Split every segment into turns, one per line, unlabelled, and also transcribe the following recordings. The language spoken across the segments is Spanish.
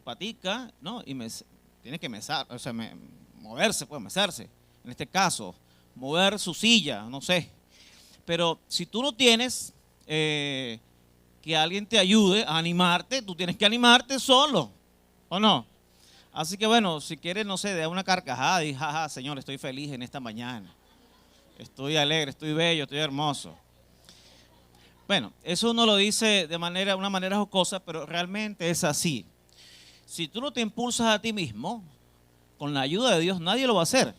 patica, ¿no? Y tiene que mesar, o sea, moverse, pues mesarse. En este caso, mover su silla, no sé. Pero si tú no tienes que alguien te ayude a animarte, tú tienes que animarte solo, ¿o no? Así que bueno, si quieres, no sé, de una carcajada y jaja, Señor, estoy feliz en esta mañana. Estoy alegre, estoy bello, estoy hermoso. Bueno, eso uno lo dice de una manera jocosa, pero realmente es así. Si tú no te impulsas a ti mismo, con la ayuda de Dios, nadie lo va a hacer.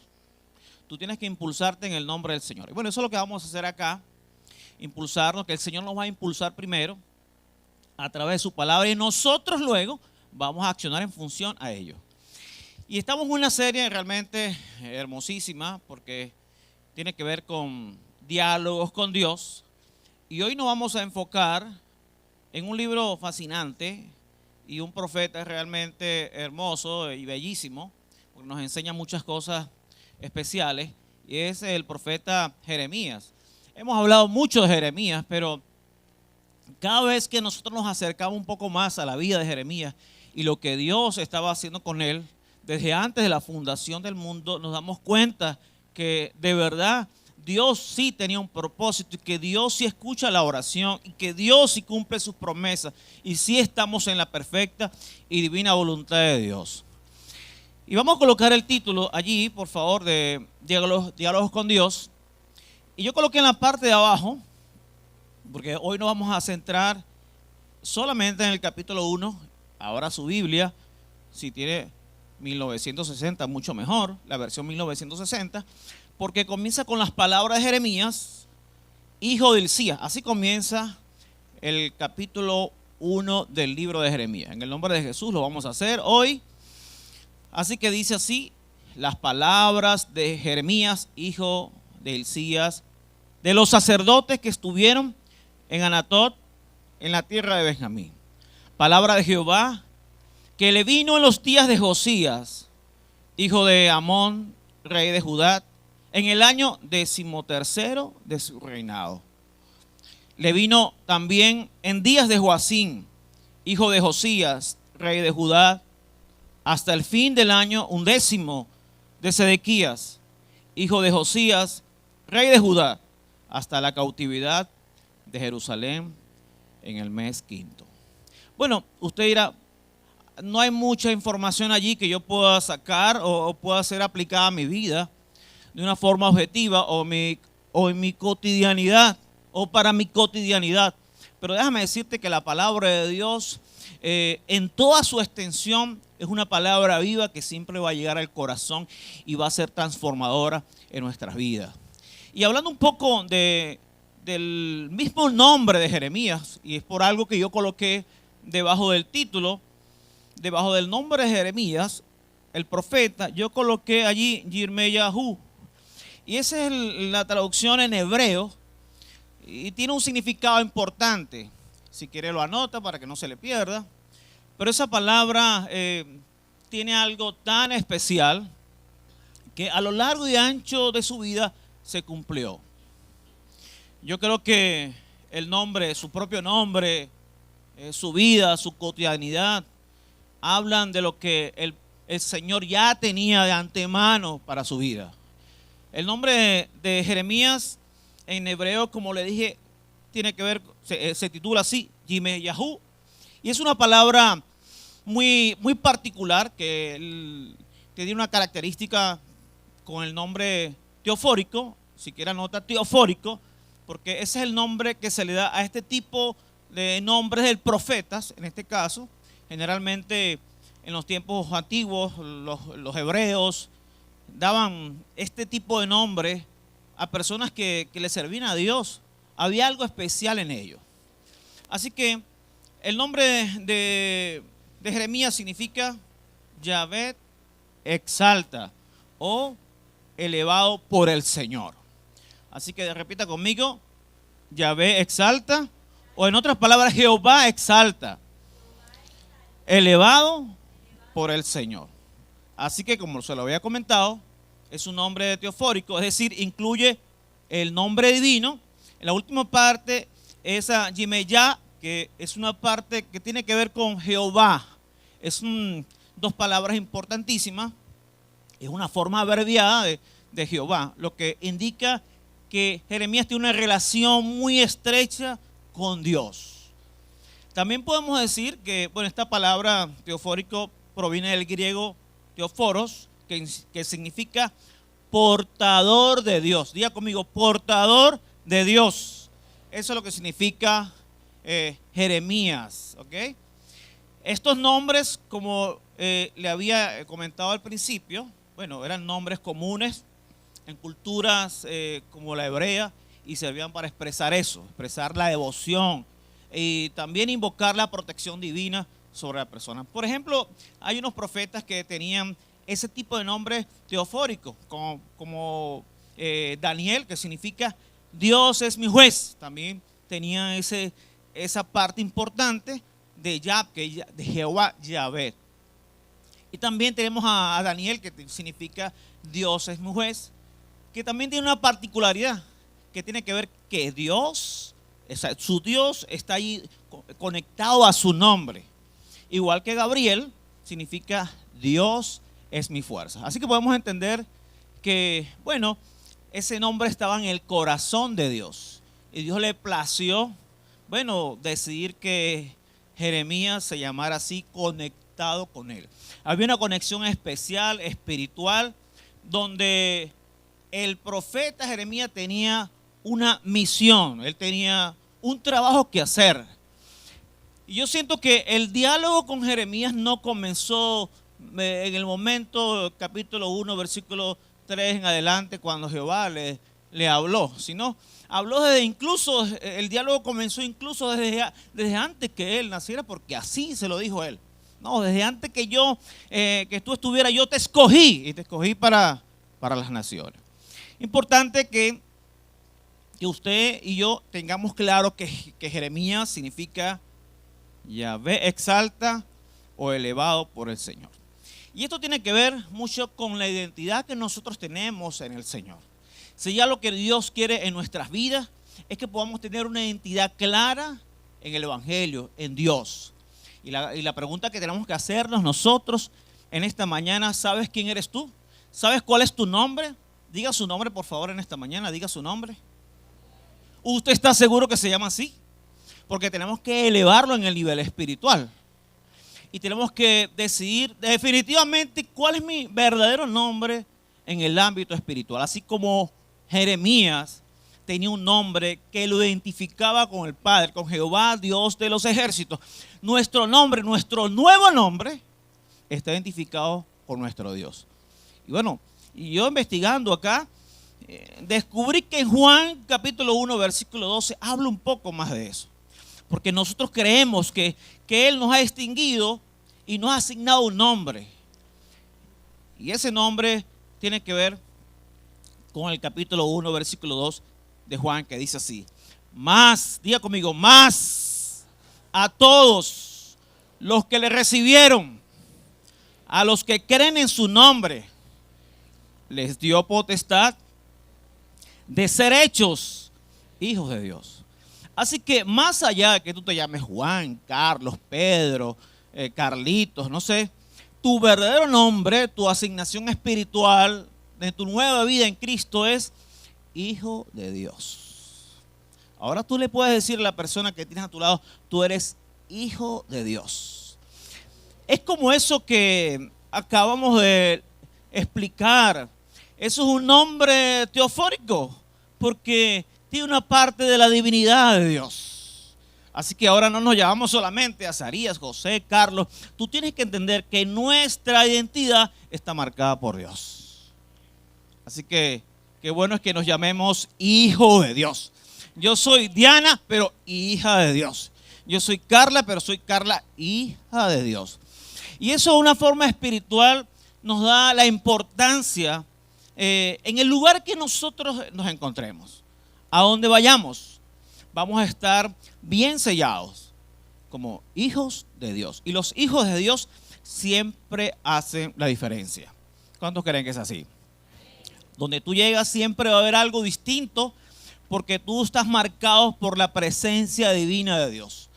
Tú tienes que impulsarte en el nombre del Señor. Y bueno, eso es lo que vamos a hacer acá, impulsarnos, que el Señor nos va a impulsar primero a través de su palabra y nosotros luego vamos a accionar en función a ello. Y estamos en una serie realmente hermosísima porque tiene que ver con diálogos con Dios. Y hoy nos vamos a enfocar en un libro fascinante y un profeta realmente hermoso y bellísimo, porque nos enseña muchas cosas especiales, y es el profeta Jeremías. Hemos hablado mucho de Jeremías, pero cada vez que nosotros nos acercamos un poco más a la vida de Jeremías y lo que Dios estaba haciendo con él, desde antes de la fundación del mundo, nos damos cuenta que de verdad Dios sí tenía un propósito y que Dios sí escucha la oración y que Dios sí cumple sus promesas y sí estamos en la perfecta y divina voluntad de Dios. Y vamos a colocar el título allí, por favor, de Diálogos con Dios. Y yo coloqué en la parte de abajo, porque hoy nos vamos a centrar solamente en el capítulo 1. Ahora su Biblia, si tiene 1960, mucho mejor, la versión 1960, porque comienza con las palabras de Jeremías, hijo de Hilcías. Así comienza el capítulo 1 del libro de Jeremías. En el nombre de Jesús lo vamos a hacer hoy. Así que dice así las palabras de Jeremías, hijo de Hilcías, de los sacerdotes que estuvieron en Anatot, en la tierra de Benjamín. Palabra de Jehová que le vino en los días de Josías, hijo de Amón, rey de Judá, en el año 13º de su reinado. Le vino también en días de Joacim, hijo de Josías, rey de Judá, hasta el fin del año 11 de Sedequías, hijo de Josías, rey de Judá, hasta la cautividad de Jerusalén en el mes 5. Bueno, usted dirá, no hay mucha información allí que yo pueda sacar o pueda ser aplicada a mi vida de una forma objetiva o en mi cotidianidad o para mi cotidianidad. Pero déjame decirte que la palabra de Dios en toda su extensión es una palabra viva que siempre va a llegar al corazón y va a ser transformadora en nuestras vidas. Y hablando un poco del mismo nombre de Jeremías, y es por algo que yo coloqué debajo del título, debajo del nombre de Jeremías, el profeta, yo coloqué allí Yirmeyahu. Y esa es la traducción en hebreo y tiene un significado importante. Si quiere lo anota para que no se le pierda. Pero esa palabra tiene algo tan especial que a lo largo y ancho de su vida se cumplió. Yo creo que el nombre, su propio nombre, su vida, su cotidianidad, hablan de lo que el Señor ya tenía de antemano para su vida. El nombre de Jeremías en hebreo, como le dije, tiene que ver, se titula así, Yirmeyahu, y es una palabra muy particular que tiene una característica con el nombre teofórico, si quiere anota teofórico, porque ese es el nombre que se le da a este tipo de nombres de profetas, en este caso, generalmente en los tiempos antiguos, los hebreos daban este tipo de nombre a personas que le servían a Dios. Había algo especial en ellos. Así que el nombre de Jeremías significa Yahvé exalta o elevado por el Señor. Así que repita conmigo, Yahvé exalta, o en otras palabras, Jehová exalta, elevado por el Señor. Así que como se lo había comentado, es un nombre teofórico, es decir, incluye el nombre divino. En la última parte, esa Yimeyá, que es una parte que tiene que ver con Jehová, dos palabras importantísimas. Es una forma abreviada de Jehová, lo que indica que Jeremías tiene una relación muy estrecha con Dios. También podemos decir que, bueno, esta palabra teofórico proviene del griego teoforos, que significa portador de Dios. Diga conmigo, portador de Dios. Eso es lo que significa Jeremías, ¿ok? Estos nombres, como le había comentado al principio, bueno, eran nombres comunes en culturas como la hebrea y servían para expresar eso, expresar la devoción y también invocar la protección divina sobre la persona. Por ejemplo, hay unos profetas que tenían ese tipo de nombre teofórico, como Daniel, que significa Dios es mi juez. También tenía esa parte importante de Jehová Yahvé. Y también tenemos a Daniel, que significa Dios es mi juez, que también tiene una particularidad que tiene que ver que Dios, su Dios está ahí conectado a su nombre. Igual que Gabriel, significa Dios es mi fuerza. Así que podemos entender que, bueno, ese nombre estaba en el corazón de Dios. Y Dios le plació, bueno, decidir que Jeremías se llamara así, conectado con él. Había una conexión especial, espiritual, donde el profeta Jeremías tenía una misión, él tenía un trabajo que hacer. Y yo siento que el diálogo con Jeremías no comenzó en el momento, capítulo 1, versículo 3 en adelante, cuando Jehová le habló, sino habló desde incluso, el diálogo comenzó incluso desde antes que él naciera, porque así se lo dijo él. No, desde antes que tú estuvieras, yo te escogí, y te escogí para las naciones. Importante que usted y yo tengamos claro que Jeremías significa Yahvé exalta o elevado por el Señor. Y esto tiene que ver mucho con la identidad que nosotros tenemos en el Señor. Si ya lo que Dios quiere en nuestras vidas es que podamos tener una identidad clara en el Evangelio, en Dios. Y la pregunta que tenemos que hacernos nosotros en esta mañana, ¿sabes quién eres tú? ¿Sabes cuál es tu nombre? Diga su nombre, por favor, en esta mañana, diga su nombre. ¿Usted está seguro que se llama así? Porque tenemos que elevarlo en el nivel espiritual. Y tenemos que decidir definitivamente cuál es mi verdadero nombre en el ámbito espiritual. Así como Jeremías tenía un nombre que lo identificaba con el Padre, con Jehová, Dios de los ejércitos. Nuestro nombre, nuestro nuevo nombre, está identificado con nuestro Dios. Y bueno, y yo investigando acá, descubrí que en Juan capítulo 1, versículo 12, habla un poco más de eso. Porque nosotros creemos que Él nos ha distinguido y nos ha asignado un nombre. Y ese nombre tiene que ver con el capítulo 1, versículo 2 de Juan, que dice así: más, diga conmigo, más a todos los que le recibieron, a los que creen en su nombre, les dio potestad de ser hechos hijos de Dios. Así que más allá de que tú te llames Juan, Carlos, Pedro, Carlitos, no sé, tu verdadero nombre, tu asignación espiritual de tu nueva vida en Cristo es hijo de Dios. Ahora tú le puedes decir a la persona que tienes a tu lado, tú eres hijo de Dios. Es como eso que acabamos de explicar. Eso es un nombre teofórico, porque tiene una parte de la divinidad de Dios. Así que ahora no nos llamamos solamente a Azarías, José, Carlos. Tú tienes que entender que nuestra identidad está marcada por Dios. Así que qué bueno es que nos llamemos hijo de Dios. Yo soy Diana, pero hija de Dios. Yo soy Carla, pero soy Carla, hija de Dios. Y eso de una forma espiritual nos da la importancia en el lugar que nosotros nos encontremos. A donde vayamos, vamos a estar bien sellados como hijos de Dios. Y los hijos de Dios siempre hacen la diferencia. ¿Cuántos creen que es así? Donde tú llegas siempre va a haber algo distinto, porque tú estás marcado por la presencia divina de Dios.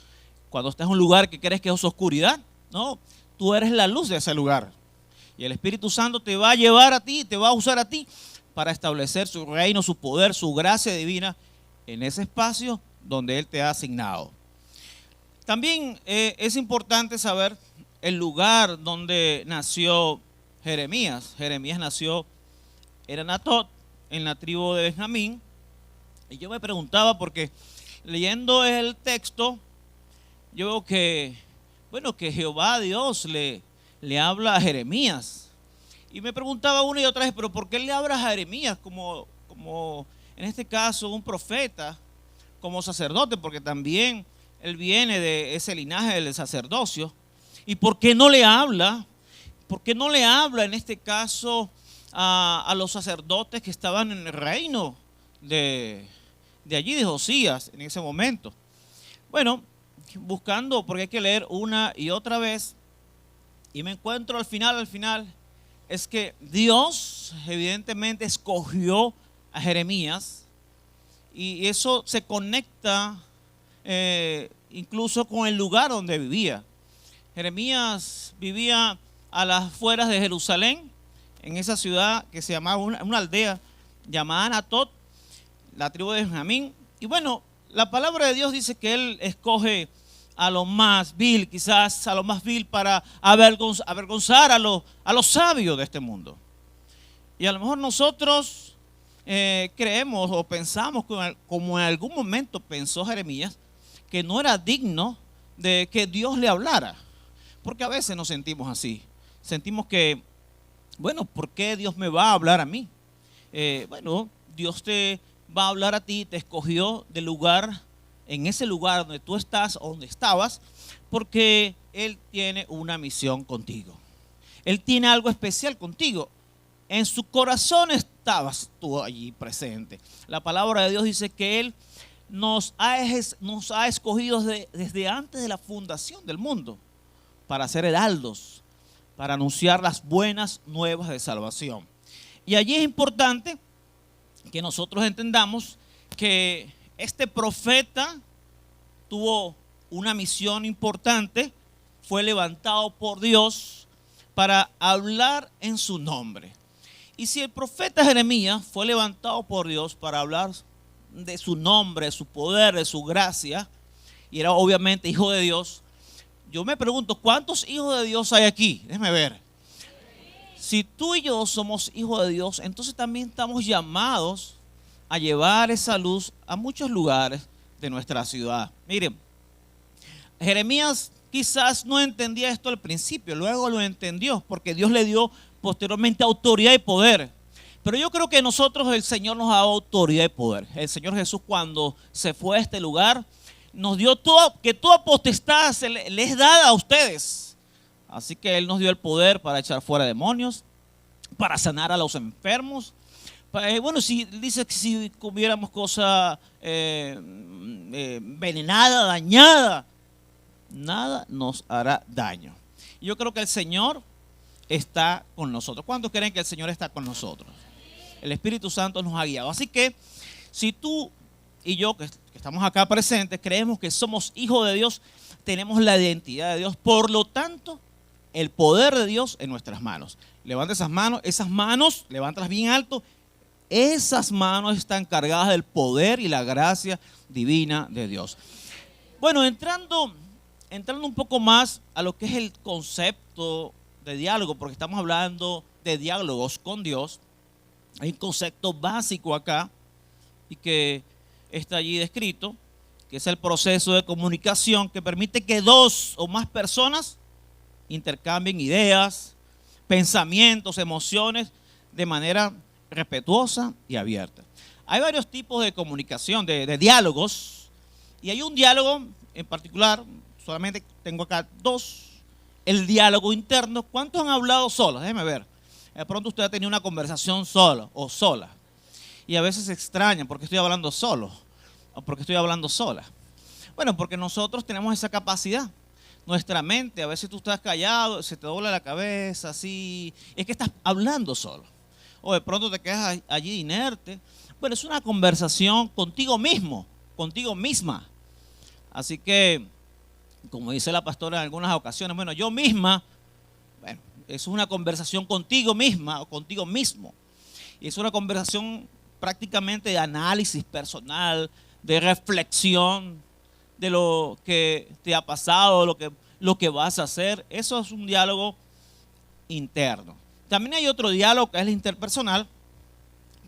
Cuando estás en un lugar que crees que es oscuridad, no, tú eres la luz de ese lugar. Y el Espíritu Santo te va a llevar a ti, te va a usar a ti para establecer su reino, su poder, su gracia divina en ese espacio donde Él te ha asignado. También es importante saber el lugar donde nació Jeremías. Jeremías nació en Anatot, en la tribu de Benjamín. Y yo me preguntaba, porque leyendo el texto, yo veo que, bueno, que Jehová Dios le habla a Jeremías. Y me preguntaba una y otra vez, pero ¿por qué le habla a Jeremías como en este caso un profeta, como sacerdote? Porque también él viene de ese linaje del sacerdocio. ¿Y por qué no le habla? ¿Por qué no le habla en este caso a los sacerdotes que estaban en el reino de allí, de Josías, en ese momento? Bueno, buscando, porque hay que leer una y otra vez, y me encuentro al final, es que Dios evidentemente escogió a Jeremías, y eso se conecta incluso con el lugar donde vivía. Jeremías vivía a las afueras de Jerusalén, en esa ciudad que se llamaba una aldea llamada Anatot, la tribu de Benjamín. Y bueno, la palabra de Dios dice que Él escoge a lo más vil, quizás a lo más vil, para avergonzar a los sabios de este mundo. Y a lo mejor nosotros creemos o pensamos, como en algún momento pensó Jeremías, que no era digno de que Dios le hablara. Porque a veces nos sentimos así. Sentimos que, bueno, ¿por qué Dios me va a hablar a mí? Bueno, Dios te va a hablar a ti, te escogió del lugar, en ese lugar donde tú estás o donde estabas, porque Él tiene una misión contigo. Él tiene algo especial contigo. En su corazón estabas tú allí presente. La palabra de Dios dice que Él nos ha escogido desde antes de la fundación del mundo para ser heraldos, para anunciar las buenas nuevas de salvación. Y allí es importante que nosotros entendamos que este profeta tuvo una misión importante, fue levantado por Dios para hablar en su nombre. Y si el profeta Jeremías fue levantado por Dios para hablar de su nombre, de su poder, de su gracia, y era obviamente hijo de Dios, yo me pregunto, ¿cuántos hijos de Dios hay aquí? Déjeme ver. Si tú y yo somos hijos de Dios, entonces también estamos llamados a llevar esa luz a muchos lugares de nuestra ciudad. Miren, Jeremías quizás no entendía esto al principio, luego lo entendió, porque Dios le dio posteriormente autoridad y poder. Pero yo creo que nosotros, el Señor nos ha dado autoridad y poder. El Señor Jesús, cuando se fue a este lugar, nos dio que toda potestad le es dada a ustedes. Así que Él nos dio el poder para echar fuera demonios, para sanar a los enfermos. Bueno, si dice que si comiéramos cosa envenenada, dañada, nada nos hará daño. Yo creo que el Señor está con nosotros. ¿Cuántos creen que el Señor está con nosotros? El Espíritu Santo nos ha guiado. Así que si tú y yo, que estamos acá presentes, creemos que somos hijos de Dios, tenemos la identidad de Dios, por lo tanto, el poder de Dios en nuestras manos. Levanta esas manos, levántalas bien alto. Esas manos están cargadas del poder y la gracia divina de Dios. Bueno, entrando un poco más a lo que es el concepto de diálogo, porque estamos hablando de diálogos con Dios. Hay un concepto básico acá y que está allí descrito, que es el proceso de comunicación que permite que dos o más personas intercambien ideas, pensamientos, emociones de manera respetuosa y abierta. Hay varios tipos de comunicación, de diálogos, y hay un diálogo en particular, solamente tengo acá dos. El diálogo interno. ¿Cuántos han hablado solos? Déjeme ver. De pronto usted ha tenido una conversación solo o sola. Y a veces se extrañan porque estoy hablando solo o porque estoy hablando sola. Bueno, porque nosotros tenemos esa capacidad. Nuestra mente, a veces tú estás callado, se te dobla la cabeza, así. Es que estás hablando solo. O de pronto te quedas allí inerte. Bueno, es una conversación contigo mismo, contigo misma. Así que, como dice la pastora en algunas ocasiones, bueno, yo misma Bueno, es una conversación contigo misma o contigo mismo. Y es una conversación prácticamente de análisis personal, de reflexión de lo que te ha pasado, lo que vas a hacer. Eso es un diálogo interno. También hay otro diálogo que es el interpersonal,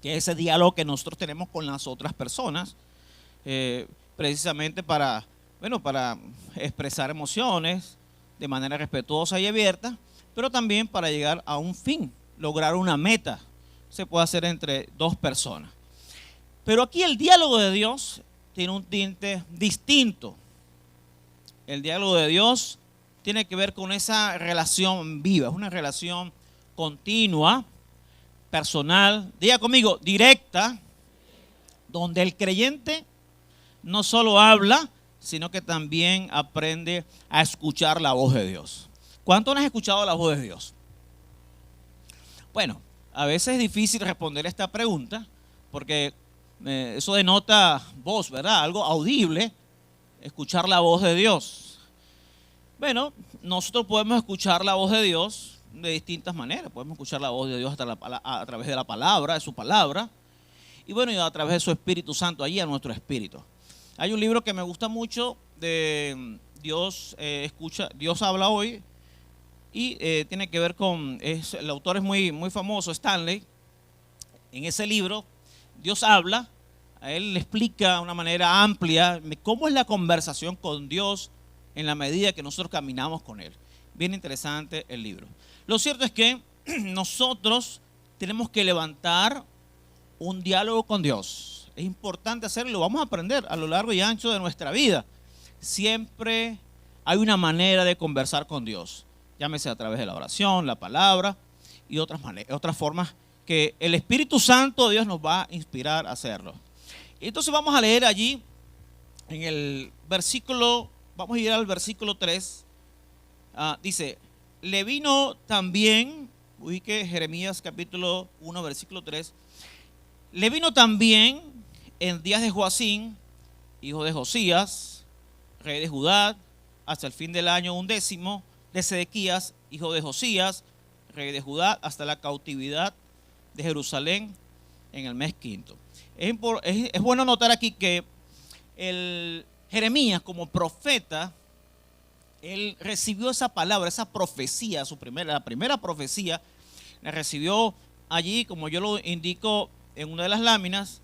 que es ese diálogo que nosotros tenemos con las otras personas, precisamente para expresar emociones de manera respetuosa y abierta, pero también para llegar a un fin, lograr una meta. Se puede hacer entre dos personas. Pero aquí el diálogo de Dios tiene un tinte distinto. El diálogo de Dios tiene que ver con esa relación viva, es una relación continua, personal, diga conmigo, directa, donde el creyente no solo habla, sino que también aprende a escuchar la voz de Dios. ¿Cuántos han escuchado la voz de Dios? Bueno, a veces es difícil responder esta pregunta porque eso denota voz, ¿verdad? Algo audible, escuchar la voz de Dios. Bueno, nosotros podemos escuchar la voz de Dios de distintas maneras. Podemos escuchar la voz de Dios a través de la palabra, de su palabra, y bueno, y a través de su Espíritu Santo, allí a nuestro espíritu. Hay un libro que me gusta mucho de Dios Dios habla hoy, y tiene que ver con, el autor es muy famoso, Stanley. En ese libro, Dios habla, a él le explica de una manera amplia cómo es la conversación con Dios en la medida que nosotros caminamos con Él. Bien interesante el libro. Lo cierto es que nosotros tenemos que levantar un diálogo con Dios. Es importante hacerlo, lo vamos a aprender a lo largo y ancho de nuestra vida. Siempre hay una manera de conversar con Dios. Llámese a través de la oración, la palabra y otras formas que el Espíritu Santo de Dios nos va a inspirar a hacerlo. Entonces vamos a leer allí en el versículo, vamos a ir al versículo 3. Dice, le vino también, ubique Jeremías capítulo 1, versículo 3. Le vino también en días de Joacín, hijo de Josías, rey de Judá, hasta el fin del año 11 de Sedequías, hijo de Josías, rey de Judá, hasta la cautividad de Jerusalén en el mes 5. Es bueno notar aquí que el Jeremías como profeta, él recibió esa palabra, esa profecía, la primera profecía, la recibió allí, como yo lo indico en una de las láminas,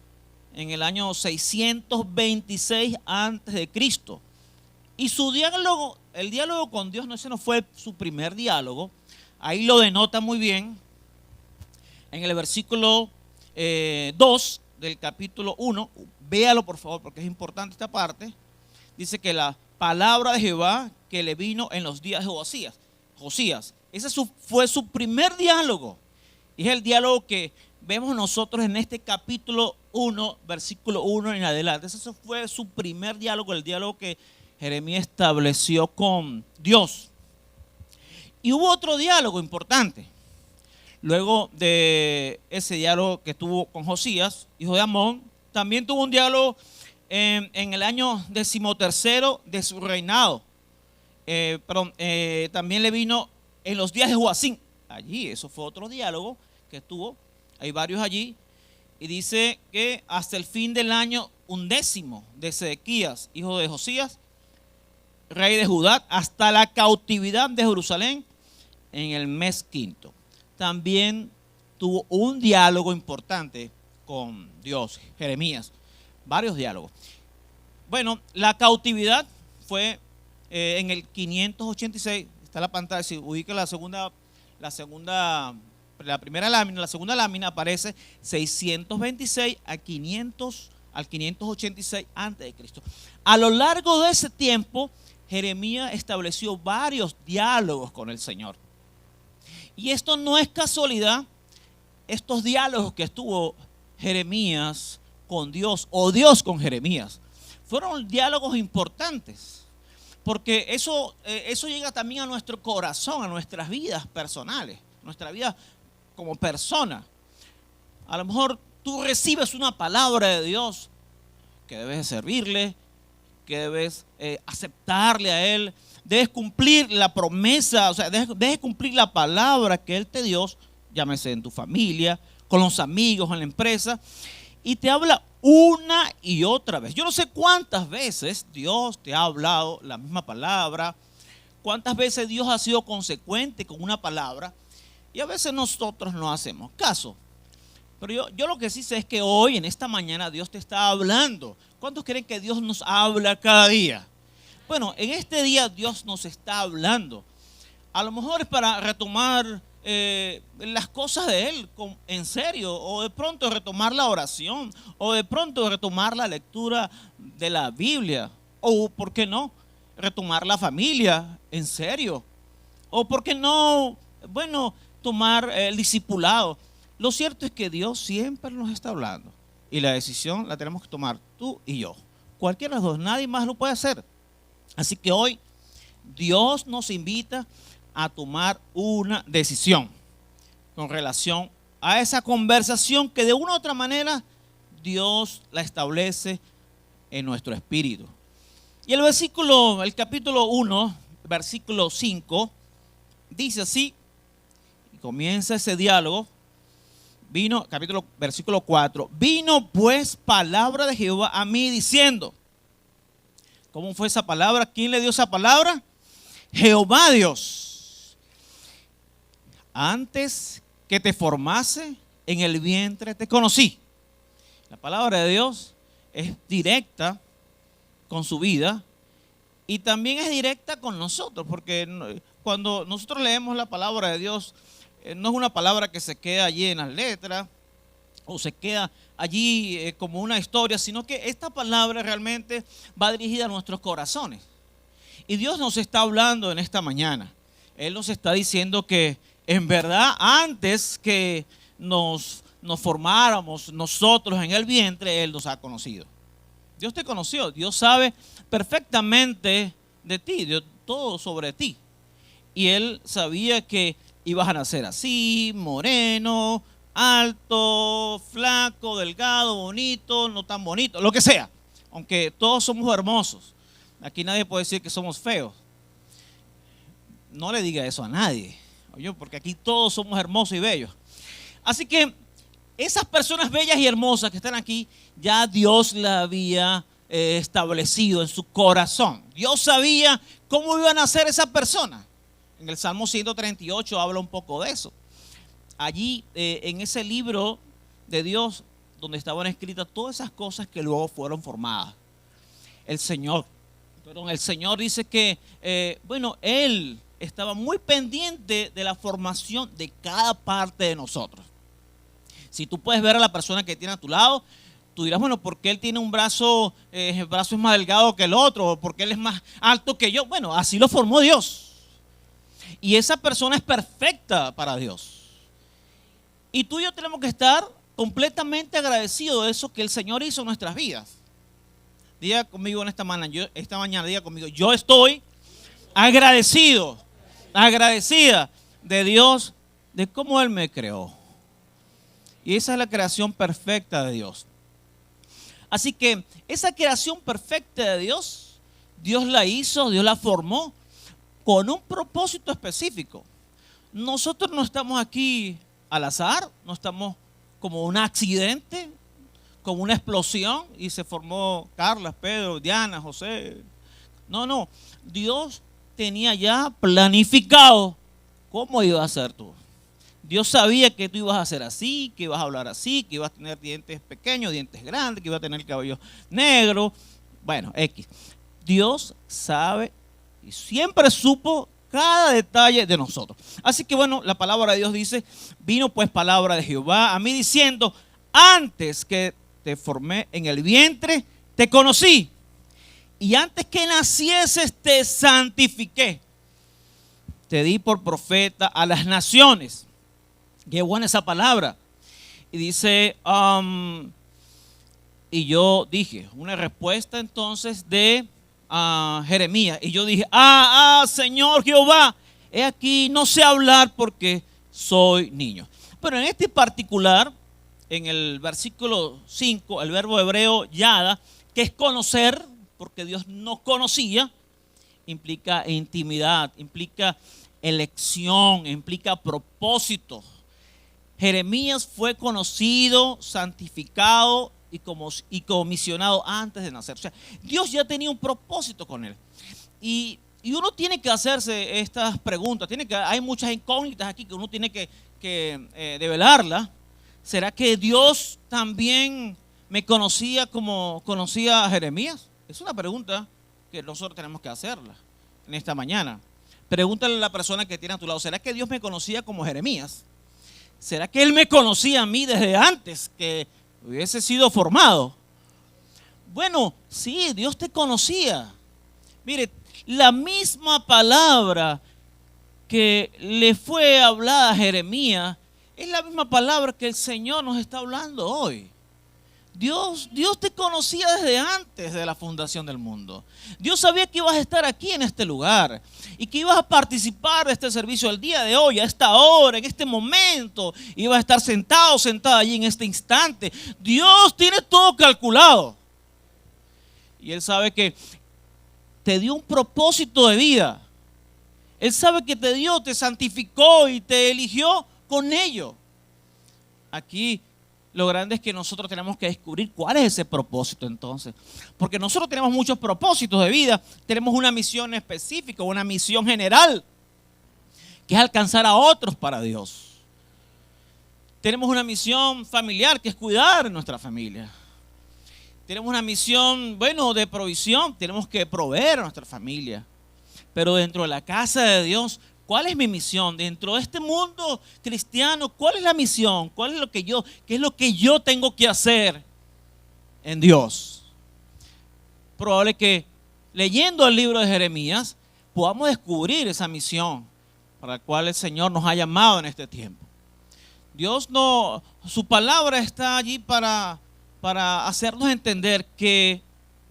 en el año 626 antes de Cristo. Y su diálogo, el diálogo con Dios, ese no fue su primer diálogo. Ahí lo denota muy bien en el versículo 2 del capítulo 1. Véalo por favor porque es importante esta parte. Dice que la palabra de Jehová que le vino en los días de Josías. Ese fue su primer diálogo. Y es el diálogo que vemos nosotros en este capítulo 1, versículo 1 en adelante. Ese fue su primer diálogo, el diálogo que Jeremías estableció con Dios. Y hubo otro diálogo importante. Luego de ese diálogo que tuvo con Josías, hijo de Amón, también tuvo un diálogo en el año 13 de su reinado. También le vino en los días de Joacín. Allí, eso fue otro diálogo que tuvo. Hay varios allí. Y dice que hasta el fin del año 11 de Sedequías, hijo de Josías, rey de Judá, hasta la cautividad de Jerusalén en el mes 5. También tuvo un diálogo importante con Dios, Jeremías. Varios diálogos. Bueno, la cautividad fue en el 586. Está la pantalla, si ubica la primera lámina, la segunda lámina aparece 626 al 586 a.C. A lo largo de ese tiempo, Jeremías estableció varios diálogos con el Señor. Y esto no es casualidad, estos diálogos que estuvo Jeremías con Dios o Dios con Jeremías, fueron diálogos importantes, porque eso llega también a nuestro corazón, a nuestras vidas personales, nuestra vida como persona. A lo mejor tú recibes una palabra de Dios que debes de servirle, que debes aceptarle a Él, debes cumplir la promesa, o sea, debes cumplir la palabra que Él te dio, llámese en tu familia, con los amigos, en la empresa, y te habla una y otra vez. Yo no sé cuántas veces Dios te ha hablado la misma palabra, cuántas veces Dios ha sido consecuente con una palabra, y a veces nosotros no hacemos caso. Pero yo lo que sí sé es que hoy, en esta mañana, Dios te está hablando. ¿Cuántos creen que Dios nos habla cada día? Bueno, en este día Dios nos está hablando. A lo mejor es para retomar las cosas de Él en serio, o de pronto retomar la oración, o de pronto retomar la lectura de la Biblia, o ¿por qué no? Retomar la familia en serio, o ¿por qué no? Bueno, tomar el discipulado. Lo cierto es que Dios siempre nos está hablando y la decisión la tenemos que tomar tú y yo. Cualquiera de los dos, nadie más lo puede hacer. Así que hoy Dios nos invita a tomar una decisión con relación a esa conversación que de una u otra manera Dios la establece en nuestro espíritu. Y el capítulo 1, versículo 5, dice así, y comienza ese diálogo. Versículo 4, vino pues palabra de Jehová a mí diciendo. ¿Cómo fue esa palabra? ¿Quién le dio esa palabra? Jehová Dios. Antes que te formase en el vientre te conocí. La palabra de Dios es directa con su vida y también es directa con nosotros, porque cuando nosotros leemos la palabra de Dios, no es una palabra que se queda allí en las letras o se queda allí como una historia, sino que esta palabra realmente va dirigida a nuestros corazones. Y Dios nos está hablando en esta mañana. Él nos está diciendo que en verdad antes que nos formáramos nosotros en el vientre, Él nos ha conocido. Dios te conoció, Dios sabe perfectamente de ti, todo sobre ti. Y Él sabía que ibas a nacer así, moreno, alto, flaco, delgado, bonito, no tan bonito, lo que sea. Aunque todos somos hermosos. Aquí nadie puede decir que somos feos. No le diga eso a nadie, oye, porque aquí todos somos hermosos y bellos. Así que esas personas bellas y hermosas que están aquí, ya Dios la había establecido en su corazón. Dios sabía cómo iban a ser esa persona. En el Salmo 138 habla un poco de eso. Allí, en ese libro de Dios, donde estaban escritas todas esas cosas que luego fueron formadas. El Señor dice que, Él estaba muy pendiente de la formación de cada parte de nosotros. Si tú puedes ver a la persona que tiene a tu lado, tú dirás, bueno, ¿por qué él tiene un brazo, el brazo es más delgado que el otro? ¿O por qué él es más alto que yo? Bueno, así lo formó Dios. Y esa persona es perfecta para Dios. Y tú y yo tenemos que estar completamente agradecidos de eso que el Señor hizo en nuestras vidas. Diga conmigo esta mañana, diga conmigo, yo estoy agradecida de Dios, de cómo Él me creó. Y esa es la creación perfecta de Dios. Así que esa creación perfecta de Dios, Dios la hizo, Dios la formó con un propósito específico. Nosotros no estamos aquí al azar, no estamos como un accidente, como una explosión y se formó Carla, Pedro, Diana, José. No, Dios tenía ya planificado cómo ibas a ser tú. Dios sabía que tú ibas a ser así, que ibas a hablar así, que ibas a tener dientes pequeños, dientes grandes, que ibas a tener el cabello negro. Bueno, X. Dios sabe y siempre supo cada detalle de nosotros. Así que bueno, la palabra de Dios dice, vino pues palabra de Jehová a mí diciendo, antes que te formé en el vientre, te conocí. Y antes que nacieses te santifiqué. Te di por profeta a las naciones. Qué buena esa palabra. Y dice, y yo dije, una respuesta entonces de Jeremías. Y yo dije, Señor Jehová, he aquí, no sé hablar porque soy niño. Pero en este particular, en el versículo 5, el verbo hebreo yada, que es conocer, porque Dios nos conocía, implica intimidad, implica elección, implica propósito. Jeremías fue conocido, santificado y comisionado antes de nacer. O sea, Dios ya tenía un propósito con él. Y uno tiene que hacerse estas preguntas. Hay muchas incógnitas aquí que uno tiene que develarlas. ¿Será que Dios también me conocía como conocía a Jeremías? Es una pregunta que nosotros tenemos que hacerla en esta mañana. Pregúntale a la persona que tiene a tu lado, ¿será que Dios me conocía como Jeremías? ¿Será que Él me conocía a mí desde antes que hubiese sido formado? Bueno, sí, Dios te conocía. Mire, la misma palabra que le fue hablada a Jeremías es la misma palabra que el Señor nos está hablando hoy. Dios te conocía desde antes de la fundación del mundo. Dios sabía que ibas a estar aquí en este lugar y que ibas a participar de este servicio el día de hoy, a esta hora, en este momento. Ibas a estar sentada allí en este instante. Dios tiene todo calculado. Y Él sabe que te dio un propósito de vida. Él sabe que te santificó y te eligió con ello. Aquí lo grande es que nosotros tenemos que descubrir cuál es ese propósito entonces. Porque nosotros tenemos muchos propósitos de vida. Tenemos una misión específica, una misión general, que es alcanzar a otros para Dios. Tenemos una misión familiar, que es cuidar a nuestra familia. Tenemos una misión, de provisión. Tenemos que proveer a nuestra familia. Pero dentro de la casa de Dios, ¿cuál es mi misión? Dentro de este mundo cristiano, ¿cuál es la misión? ¿Qué es lo que yo tengo que hacer en Dios? Probable que leyendo el libro de Jeremías podamos descubrir esa misión para la cual el Señor nos ha llamado en este tiempo. Su palabra está allí para hacernos entender que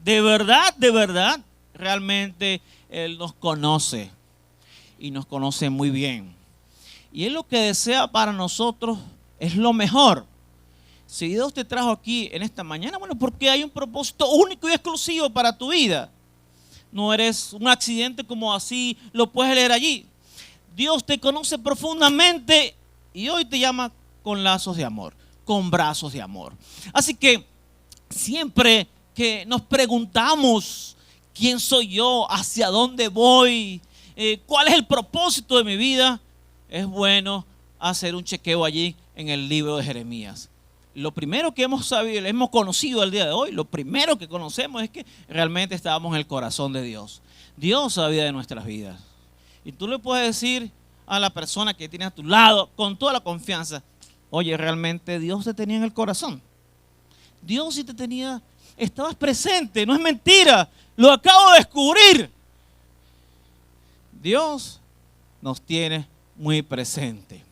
de verdad, realmente Él nos conoce. Y nos conoce muy bien. Y Él lo que desea para nosotros es lo mejor. Si Dios te trajo aquí en esta mañana, porque hay un propósito único y exclusivo para tu vida. No eres un accidente como así lo puedes leer allí. Dios te conoce profundamente y hoy te llama con lazos de amor, con brazos de amor. Así que siempre que nos preguntamos quién soy yo, hacia dónde voy, cuál es el propósito de mi vida, es bueno hacer un chequeo allí en el libro de Jeremías. Lo primero que hemos conocido el día de hoy, lo primero que conocemos es que realmente estábamos en el corazón de Dios. Dios sabía de nuestras vidas. Y tú le puedes decir a la persona que tienes a tu lado con toda la confianza, oye, realmente Dios te tenía en el corazón. Dios sí te tenía, estabas presente, no es mentira, lo acabo de descubrir. Dios nos tiene muy presente.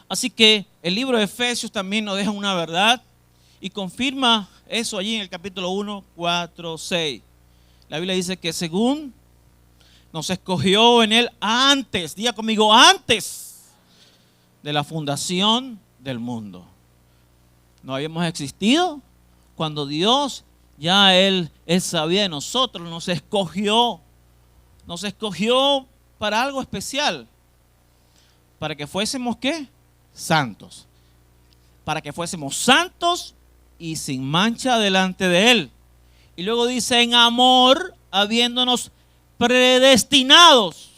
Así que el libro de Efesios también nos deja una verdad y confirma eso allí en el capítulo 1, 4, 6. La Biblia dice que según nos escogió en Él antes, diga conmigo, antes de la fundación del mundo. No habíamos existido cuando Dios, ya Él sabía de nosotros, nos escogió para algo especial, para que fuésemos ¿qué? Santos, para que fuésemos santos y sin mancha delante de Él. Y luego dice, en amor, habiéndonos predestinados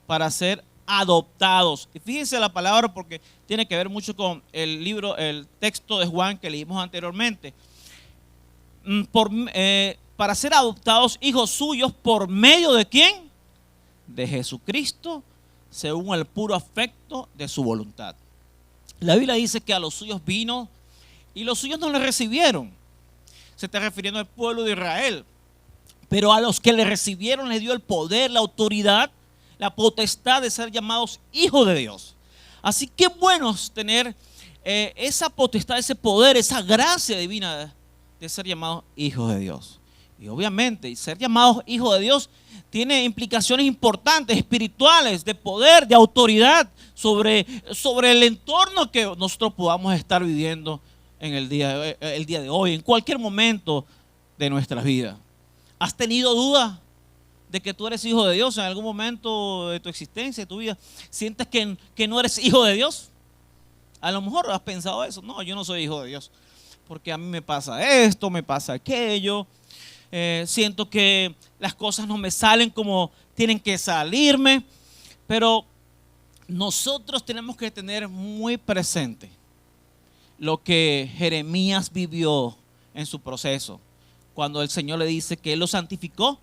para ser adoptados. Y fíjense la palabra porque tiene que ver mucho con el texto de Juan que leímos anteriormente. Para ser adoptados hijos suyos por medio de ¿quién? De Jesucristo, según el puro afecto de su voluntad. La Biblia dice que a los suyos vino y los suyos no le recibieron. Se está refiriendo al pueblo de Israel. Pero a los que le recibieron les dio el poder, la autoridad, la potestad de ser llamados hijos de Dios. Así que bueno es tener esa potestad, ese poder, esa gracia divina de ser llamados hijos de Dios. Y obviamente ser llamados hijos de Dios tiene implicaciones importantes, espirituales, de poder, de autoridad sobre el entorno que nosotros podamos estar viviendo en el día de hoy, en cualquier momento de nuestras vidas. ¿Has tenido duda de que tú eres hijo de Dios en algún momento de tu existencia, de tu vida? ¿Sientes que no eres hijo de Dios? A lo mejor has pensado eso. No, yo no soy hijo de Dios, porque a mí me pasa esto, me pasa aquello. Siento que las cosas no me salen como tienen que salirme. Pero nosotros tenemos que tener muy presente lo que Jeremías vivió en su proceso. Cuando el Señor le dice que Él lo santificó,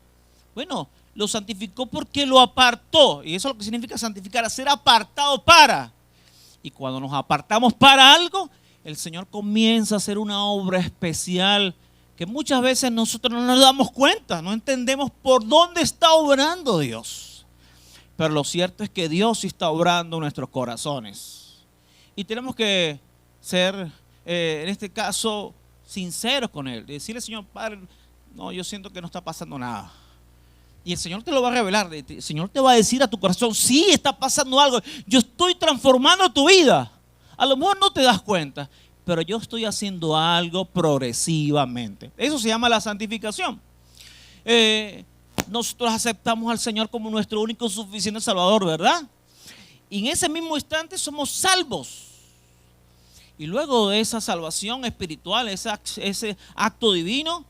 bueno, lo santificó porque lo apartó. Y eso es lo que significa santificar, ser apartado para. Y cuando nos apartamos para algo, el Señor comienza a hacer una obra especial que muchas veces nosotros no nos damos cuenta, no entendemos por dónde está obrando Dios. Pero lo cierto es que Dios sí está obrando en nuestros corazones. Y tenemos que ser, en este caso, sinceros con Él. Decirle, Señor, Padre, no, yo siento que no está pasando nada. Y el Señor te lo va a revelar. El Señor te va a decir a tu corazón, sí, está pasando algo. Yo estoy transformando tu vida. A lo mejor no te das cuenta, pero yo estoy haciendo algo progresivamente. Eso se llama la santificación. Nosotros aceptamos al Señor como nuestro único suficiente Salvador, ¿verdad? Y en ese mismo instante somos salvos. Y luego de esa salvación espiritual, ese acto divino,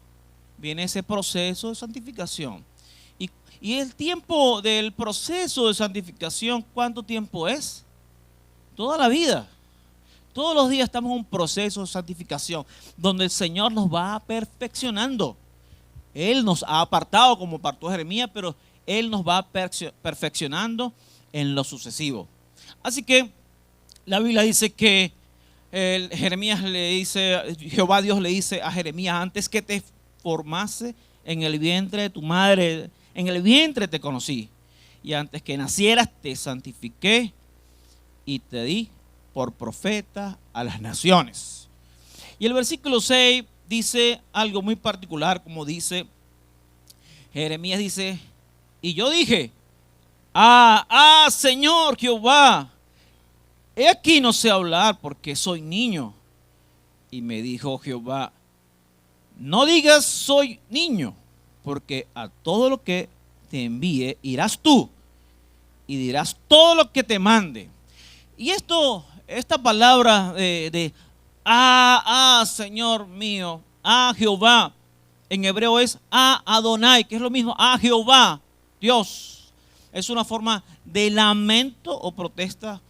viene ese proceso de santificación. Y el tiempo del proceso de santificación, ¿cuánto tiempo es? Toda la vida. Todos los días estamos en un proceso de santificación donde el Señor nos va perfeccionando. Él nos ha apartado como apartó Jeremías, pero Él nos va perfeccionando en lo sucesivo. Así que la Biblia dice que Jehová Dios le dice a Jeremías, antes que te formase en el vientre de tu madre, en el vientre te conocí, y antes que nacieras te santifiqué y te di por profeta a las naciones. Y el versículo 6 dice algo muy particular, como dice Jeremías, dice, y yo dije, Señor Jehová, he aquí no sé hablar porque soy niño. Y me dijo Jehová, no digas soy niño, porque a todo lo que te envíe irás tú y dirás todo lo que te mande. Y esta palabra Señor mío, Jehová, en hebreo es Adonai, que es lo mismo, Jehová, Dios. Es una forma de lamento o protesta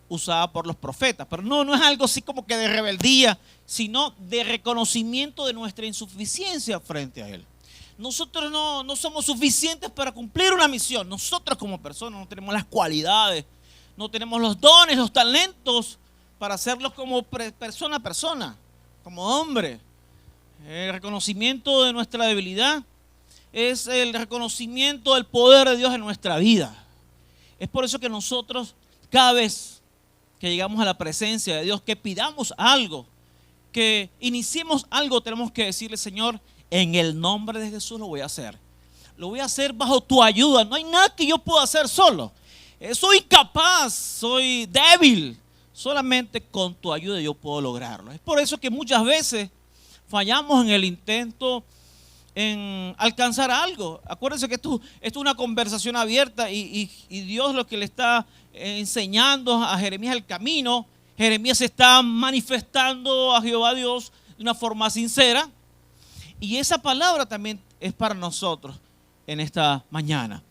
usada por los profetas, pero no es algo así como que de rebeldía, sino de reconocimiento de nuestra insuficiencia frente a Él. Nosotros no somos suficientes para cumplir una misión. Nosotros como personas no tenemos las cualidades, no tenemos los dones, los talentos para hacerlo como persona a persona, como hombre. El reconocimiento de nuestra debilidad es el reconocimiento del poder de Dios en nuestra vida. Es por eso que nosotros, cada vez que llegamos a la presencia de Dios, que pidamos algo, que iniciemos algo, tenemos que decirle, Señor, en el nombre de Jesús lo voy a hacer. Lo voy a hacer bajo tu ayuda. No hay nada que yo pueda hacer solo. Soy incapaz, soy débil. Solamente con tu ayuda yo puedo lograrlo. Es por eso que muchas veces fallamos en el intento en alcanzar algo. Acuérdense que esto es una conversación abierta y Dios lo que le está enseñando a Jeremías el camino. Jeremías está manifestando a Jehová Dios de una forma sincera. Y esa palabra también es para nosotros en esta mañana.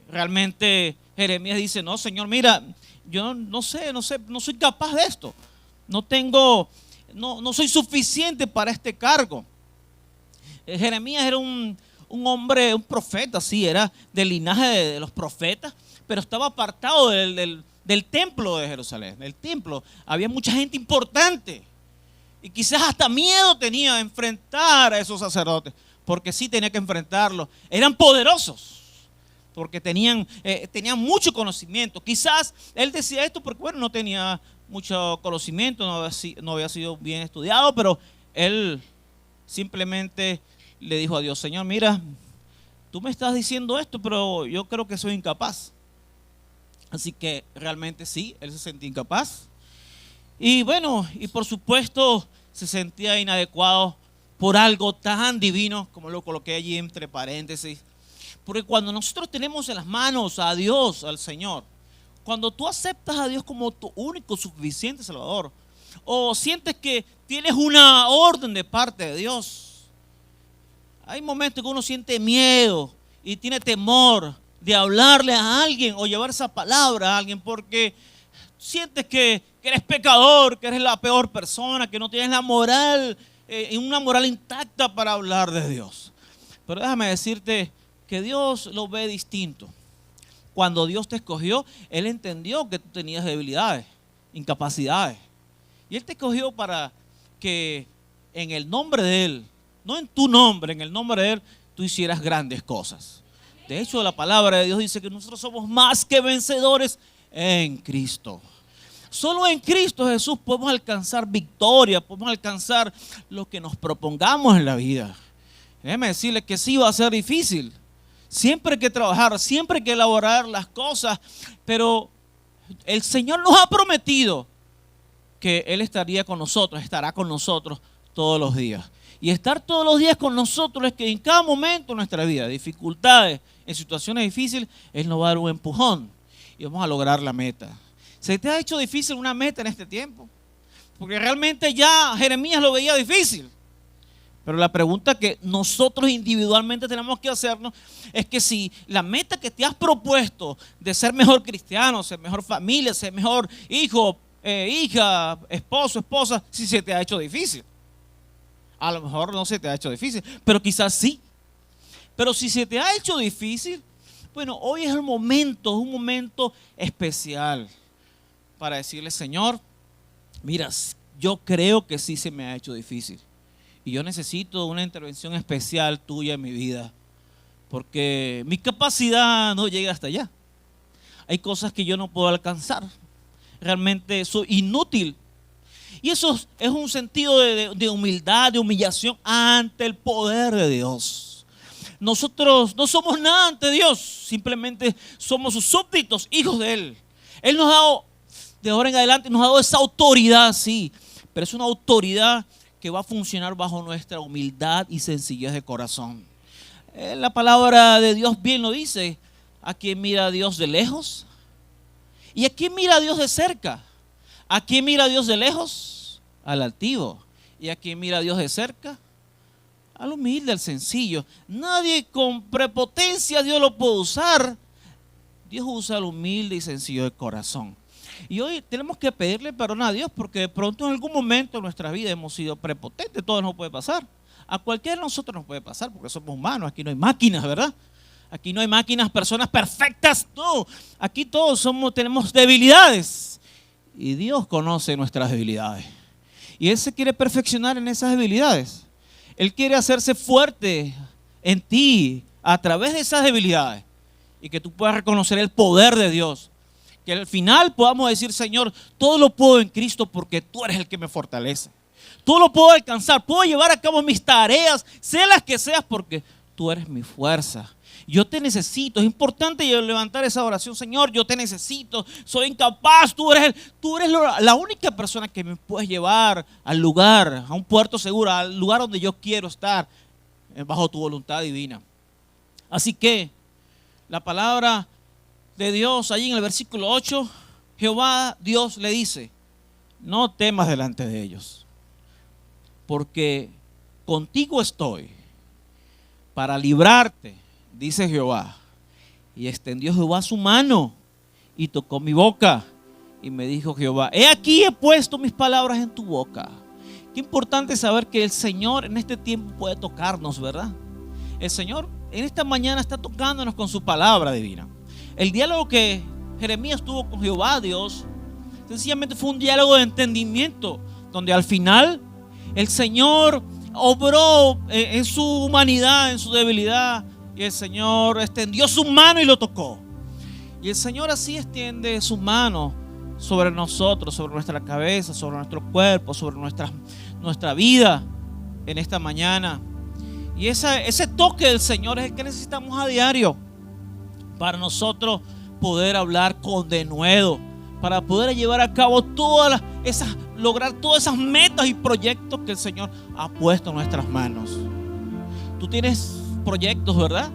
Realmente Jeremías dice, no, Señor, mira, yo no soy capaz de esto. No soy suficiente para este cargo. Jeremías era un hombre, un profeta, sí, era del linaje de los profetas, pero estaba apartado del templo de Jerusalén. Del templo había mucha gente importante. Y quizás hasta miedo tenía de enfrentar a esos sacerdotes, porque sí tenía que enfrentarlos. Eran poderosos, porque tenían mucho conocimiento. Quizás él decía esto porque, bueno, no tenía mucho conocimiento, no había sido bien estudiado, pero él simplemente le dijo a Dios, Señor, mira, tú me estás diciendo esto, pero yo creo que soy incapaz. Así que realmente sí, él se sentía incapaz. Y bueno, y por supuesto se sentía inadecuado por algo tan divino, como lo coloqué allí entre paréntesis. Porque cuando nosotros tenemos en las manos a Dios, al Señor, cuando tú aceptas a Dios como tu único suficiente Salvador, o sientes que tienes una orden de parte de Dios, hay momentos que uno siente miedo y tiene temor de hablarle a alguien o llevar esa palabra a alguien porque sientes que eres pecador, que eres la peor persona, que no tienes la moral, una moral intacta para hablar de Dios. Pero déjame decirte que Dios lo ve distinto. Cuando Dios te escogió, Él entendió que tú tenías debilidades, incapacidades. Y Él te escogió para que en el nombre de Él, no en tu nombre, en el nombre de Él, tú hicieras grandes cosas. De hecho, la palabra de Dios dice que nosotros somos más que vencedores en Cristo. Solo en Cristo Jesús podemos alcanzar victoria, podemos alcanzar lo que nos propongamos en la vida. Déjeme decirle que sí va a ser difícil. Siempre hay que trabajar, siempre hay que elaborar las cosas, pero el Señor nos ha prometido que Él estaría con nosotros, estará con nosotros todos los días. Y estar todos los días con nosotros es que en cada momento de nuestra vida, dificultades, en situaciones difíciles, Él nos va a dar un empujón y vamos a lograr la meta. ¿Se te ha hecho difícil una meta en este tiempo? Porque realmente ya Jeremías lo veía difícil. Pero la pregunta que nosotros individualmente tenemos que hacernos es que si la meta que te has propuesto de ser mejor cristiano, ser mejor familia, ser mejor hijo, hija, esposo, esposa, si se te ha hecho difícil. A lo mejor no se te ha hecho difícil, pero quizás sí. Pero si se te ha hecho difícil, bueno, hoy es el momento, es un momento especial para decirle, Señor, mira, yo creo que sí se me ha hecho difícil. Y yo necesito una intervención especial tuya en mi vida, porque mi capacidad no llega hasta allá. Hay cosas que yo no puedo alcanzar. Realmente soy inútil. Y eso es un sentido de humildad, de humillación ante el poder de Dios. Nosotros no somos nada ante Dios, simplemente somos sus súbditos, hijos de Él. Él nos ha dado, de ahora en adelante, nos ha dado esa autoridad, sí, pero es una autoridad que va a funcionar bajo nuestra humildad y sencillez de corazón. La palabra de Dios bien lo dice. ¿A quién mira a Dios de lejos? ¿Y a quién mira a Dios de cerca? ¿A quién mira a Dios de lejos? Al altivo. ¿Y a quién mira a Dios de cerca? Al humilde, al sencillo. Nadie con prepotencia Dios lo puede usar. Dios usa al humilde y sencillo de corazón. Y hoy tenemos que pedirle perdón a Dios porque de pronto en algún momento de nuestra vida hemos sido prepotentes. Todo nos puede pasar. A cualquiera de nosotros nos puede pasar porque somos humanos. Aquí no hay máquinas, ¿verdad? Aquí no hay máquinas, personas perfectas. No, aquí todos tenemos debilidades. Y Dios conoce nuestras debilidades. Y Él se quiere perfeccionar en esas debilidades. Él quiere hacerse fuerte en ti a través de esas debilidades. Y que tú puedas reconocer el poder de Dios. Que al final podamos decir, Señor, todo lo puedo en Cristo porque tú eres el que me fortalece. Todo lo puedo alcanzar, puedo llevar a cabo mis tareas, sea las que seas, porque tú eres mi fuerza. Yo te necesito. Es importante levantar esa oración, Señor, yo te necesito, soy incapaz, tú eres la única persona que me puedes llevar al lugar, a un puerto seguro, al lugar donde yo quiero estar, bajo tu voluntad divina. Así que la palabra de Dios, allí en el versículo 8, Jehová Dios le dice, no temas delante de ellos, porque contigo estoy para librarte, dice Jehová. Y extendió Jehová su mano y tocó mi boca y me dijo Jehová, he aquí he puesto mis palabras en tu boca. Qué importante saber que el Señor en este tiempo puede tocarnos, ¿verdad? El Señor en esta mañana está tocándonos con su palabra divina. El diálogo que Jeremías tuvo con Jehová Dios sencillamente fue un diálogo de entendimiento, donde al final el Señor obró en su humanidad, en su debilidad, y el Señor extendió su mano y lo tocó. Y el Señor así extiende su mano sobre nosotros, sobre nuestra cabeza, sobre nuestro cuerpo, sobre nuestra vida en esta mañana. Y ese toque del Señor es el que necesitamos a diario para nosotros poder hablar con denuedo, para poder llevar a cabo todas lograr todas esas metas y proyectos que el Señor ha puesto en nuestras manos. Tú tienes proyectos, ¿verdad?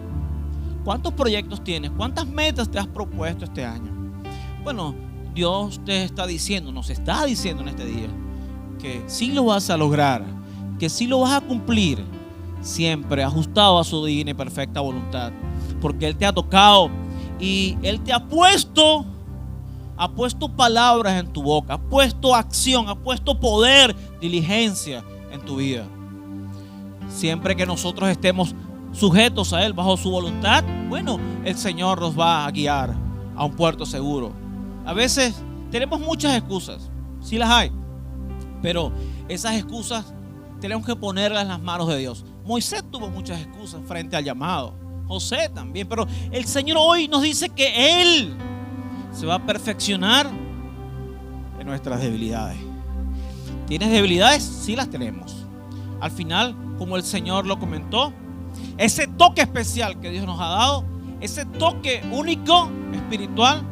¿Cuántos proyectos tienes? ¿Cuántas metas te has propuesto este año? Bueno, Dios te está diciendo, nos está diciendo en este día que sí lo vas a lograr, que sí lo vas a cumplir, siempre ajustado a su divina y perfecta voluntad, porque Él te ha tocado y Él te ha puesto palabras en tu boca, ha puesto acción, ha puesto poder, diligencia en tu vida. Siempre que nosotros estemos sujetos a Él, bajo su voluntad, bueno, el Señor nos va a guiar a un puerto seguro. A veces tenemos muchas excusas, sí las hay, pero esas excusas tenemos que ponerlas en las manos de Dios. Moisés tuvo muchas excusas frente al llamado, José también, pero el Señor hoy nos dice que Él se va a perfeccionar en nuestras debilidades. ¿Tienes debilidades? Sí las tenemos. Al final, como el Señor lo comentó, ese toque especial que Dios nos ha dado, ese toque único, espiritual,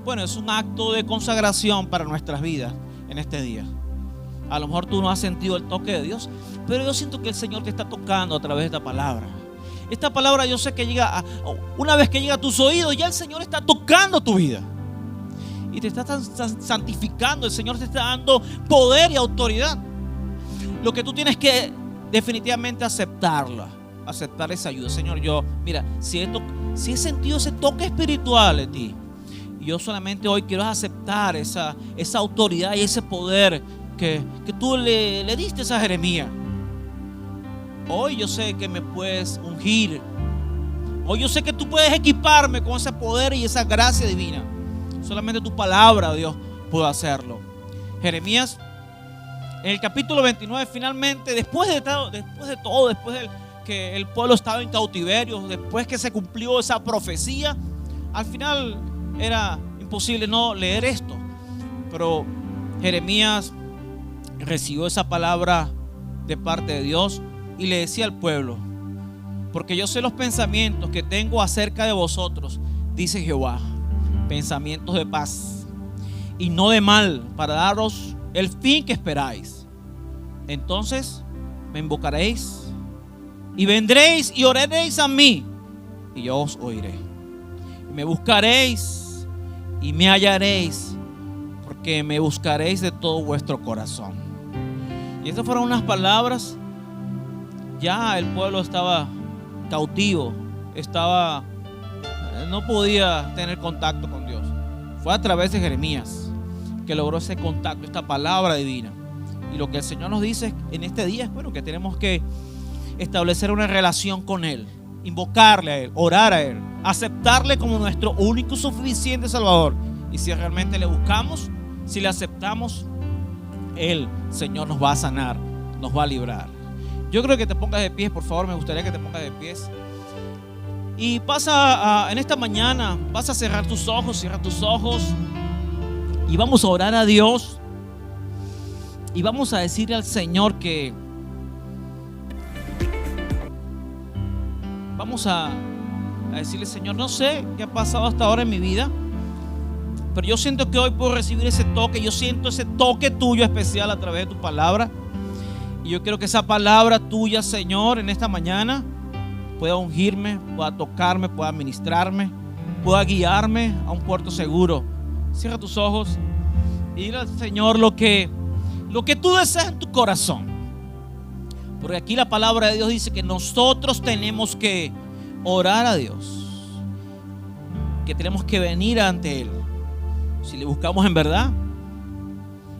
bueno, es un acto de consagración para nuestras vidas en este día. A lo mejor tú no has sentido el toque de Dios, pero yo siento que el Señor te está tocando a través de esta palabra. Esta palabra yo sé que llega una vez que llega a tus oídos, ya el Señor está tocando tu vida y te está santificando. El Señor te está dando poder y autoridad. Lo que tú tienes que definitivamente aceptar esa ayuda. Señor, mira, si he sentido ese toque espiritual en ti, y yo solamente hoy quiero aceptar esa autoridad y ese poder que tú le diste a Jeremías. Hoy yo sé que me puedes ungir. Hoy yo sé que tú puedes equiparme con ese poder y esa gracia divina. Solamente tu palabra, Dios, puede hacerlo. Jeremías, en el capítulo 29, finalmente, después de que el pueblo estaba en cautiverio, después que se cumplió esa profecía, al final era imposible no leer esto. Pero Jeremías recibió esa palabra de parte de Dios y le decía al pueblo: porque yo sé los pensamientos que tengo acerca de vosotros, dice Jehová, pensamientos de paz y no de mal, para daros el fin que esperáis. Entonces me invocaréis y vendréis y oraréis a mí, y yo os oiré. Y me buscaréis y me hallaréis, porque me buscaréis de todo vuestro corazón. Y estas fueron unas palabras. Ya el pueblo estaba cautivo, no podía tener contacto con Dios. Fue a través de Jeremías que logró ese contacto, esta palabra divina. Y lo que el Señor nos dice en este día es, bueno, que tenemos que establecer una relación con Él, invocarle a Él, orar a Él, aceptarle como nuestro único suficiente Salvador. Y si realmente le buscamos, si le aceptamos, Él, Señor, nos va a sanar, nos va a librar. Yo creo que te pongas de pies, por favor, me gustaría que te pongas de pies. Y en esta mañana, vas a cerrar tus ojos, cierra tus ojos. Y vamos a orar a Dios. Y vamos a decirle al Señor que vamos a decirle: Señor, no sé qué ha pasado hasta ahora en mi vida, pero yo siento que hoy puedo recibir ese toque. Yo siento ese toque tuyo especial a través de tu palabra. Y yo quiero que esa palabra tuya, Señor, en esta mañana pueda ungirme, pueda tocarme, pueda ministrarme, pueda guiarme a un puerto seguro. Cierra tus ojos y dile al Señor lo que tú deseas en tu corazón. Porque aquí la palabra de Dios dice que nosotros tenemos que orar a Dios, que tenemos que venir ante Él. Si le buscamos en verdad,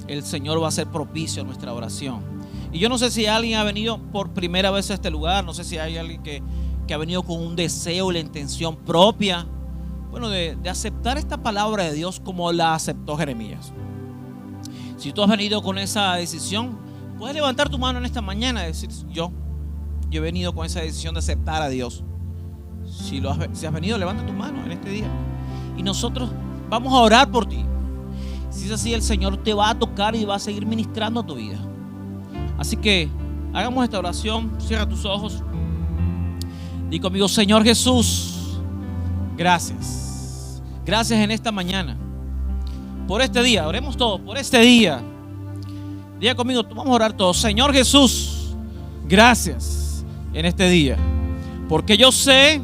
el Señor va a ser propicio a nuestra oración. Y yo no sé si alguien ha venido por primera vez a este lugar, no sé si hay alguien que ha venido con un deseo y la intención propia, bueno, de aceptar esta palabra de Dios como la aceptó Jeremías. Si tú has venido con esa decisión, puedes levantar tu mano en esta mañana y decir: yo he venido con esa decisión de aceptar a Dios. Si has venido, levanta tu mano en este día y nosotros vamos a orar por ti. Si es así, el Señor te va a tocar y va a seguir ministrando a tu vida. Así que hagamos esta oración. Cierra tus ojos. Di conmigo: Señor Jesús, gracias. Gracias en esta mañana por este día. Oremos todos por este día Diga conmigo, vamos a orar todos. Señor Jesús, gracias en este día, porque yo sé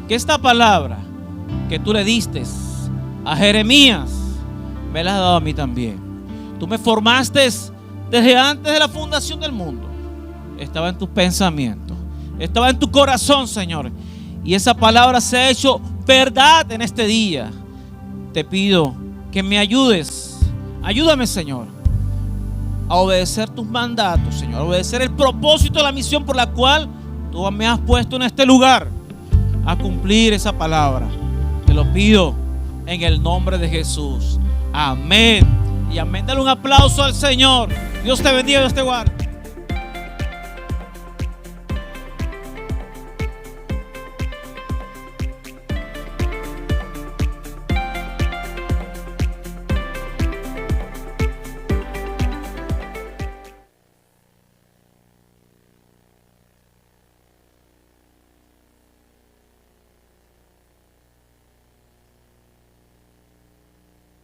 que esta palabra que tú le diste a Jeremías, me la has dado a mí también. Tú me formaste desde antes de la fundación del mundo. Estaba en tus pensamientos, estaba en tu corazón, Señor. Y esa palabra se ha hecho verdad en este día. Te pido que me ayudes. Ayúdame, Señor, a obedecer tus mandatos, Señor, a obedecer el propósito, la misión por la cual tú me has puesto en este lugar, a cumplir esa palabra. Te lo pido en el nombre de Jesús. Amén y amén. Dale un aplauso al Señor. Dios te bendiga, Dios te guarde.